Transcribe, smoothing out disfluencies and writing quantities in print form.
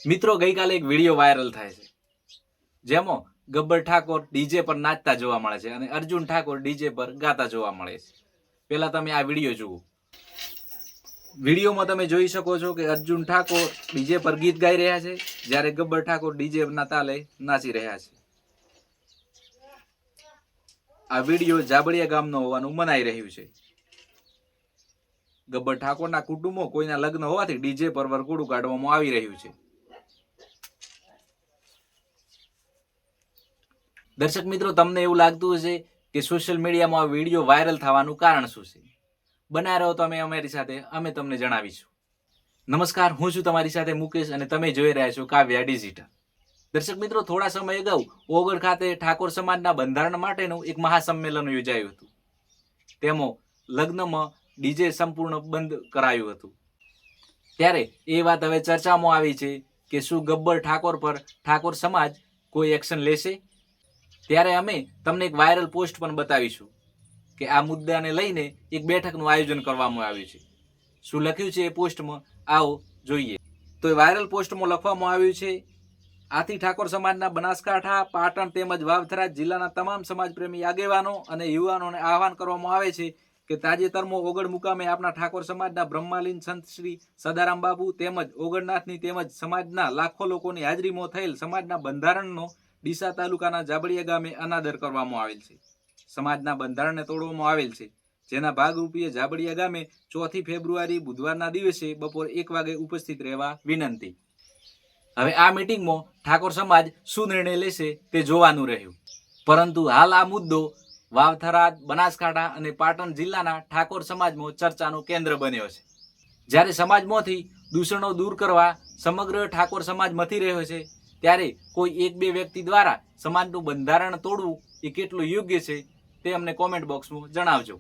મિત્રો, ગઈકાલે એક વિડીયો વાયરલ થાય છે જેમાં ગબ્બર ઠાકોર ડીજે પર નાચતા જોવા મળે છે અને અર્જુન ઠાકોર ડીજે પર ગાતા જોવા મળે છે. પહેલા તમે આ વિડીયો જુઓ. વિડીયોમાં તમે જોઈ શકો છો કે અર્જુન ઠાકોર ડીજે પર ગીત ગાઈ રહ્યા છે, જ્યારે ગબ્બર ઠાકોર ડીજે ના તાલે નાચી રહ્યા છે. આ વિડીયો જાબડિયા ગામનો હોવાનું મનાઈ રહ્યું છે. ગબ્બર ઠાકોરના કુટુંબો કોઈના લગ્ન હોવાથી ડીજે પર વરઘોડું કાઢવામાં આવી રહ્યું છે. દર્શક મિત્રો, તમને એવું લાગતું હશે કે સોશિયલ મીડિયામાં આ વિડીયો વાયરલ થવાનું કારણ શું છે? બનાવી રહો તમે અમારી સાથે, અમે તમને જણાવીશું. નમસ્કાર, હું છું તમારી સાથે મુકેશ અને તમે જોઈ રહ્યા છો કાવ્યા ડિજિટલ. દર્શક મિત્રો, થોડા સમય અગાઉ ઓગળ ખાતે ઠાકોર સમાજના બંધારણ માટેનું એક મહાસંમેલન યોજાયું હતું. તેમાં લગ્નમાં ડીજે સંપૂર્ણ બંધ કરાયું હતું. ત્યારે એ વાત હવે ચર્ચામાં આવી છે કે શું ગબ્બર ઠાકોર પર ઠાકોર સમાજ કોઈ એક્શન લેશે? ત્યારે અમે તમને એક વાયરલ પોસ્ટ પણ બતાવીશું કે આ મુદ્દાને લઈને એક બેઠકનું આયોજન કરવામાં આવ્યું છે. શું લખ્યું છે એ પોસ્ટમાં, આવો જોઈએ. તો એ વાયરલ પોસ્ટમાં લખવામાં આવ્યું છે, આથી ઠાકોર સમાજના બનાસકાંઠા, પાટણ તેમજ વાવથરા જિલ્લાના તમામ સમાજપ્રેમી આગેવાનો અને યુવાનોને આહવાન કરવામાં આવે છે કે તાજેતરમાં ઓગળ મુકામે આપણા ઠાકોર સમાજના બ્રહ્માલીન સંત શ્રી સદારામ બાપુ તેમજ ઓગળનાથની તેમજ સમાજના લાખો લોકોની હાજરીમાં થયેલ સમાજના બંધારણનો ડીસા તાલુકાના જાબડિયા ગામે અનાદર કરવામાં આવેલ છે. સમાજના બંધારણને તોડવામાં આવેલ છે, જેના ભાગરૂપે જાબડિયા ગામે 4 ફેબ્રુઆરી બુધવારના દિવસે બપોર 1 વાગે ઉપસ્થિત રહેવા વિનંતી. હવે આ મીટિંગમાં ઠાકોર સમાજ શું નિર્ણય લેશે તે જોવાનું રહ્યું. પરંતુ હાલ આ મુદ્દો વાવથરા, બનાસકાંઠા અને પાટણ જિલ્લાના ઠાકોર સમાજમાં ચર્ચાનું કેન્દ્ર બન્યો છે. જ્યારે સમાજમાંથી દૂષણો દૂર કરવા સમગ્ર ઠાકોર સમાજ મથી રહ્યો છે, ત્યારે કોઈ 1-2 વ્યક્તિ દ્વારા સમાજનું બંધારણ તોડવું એ કેટલું યોગ્ય છે તે અમને કોમેન્ટ બોક્સમાં જણાવજો.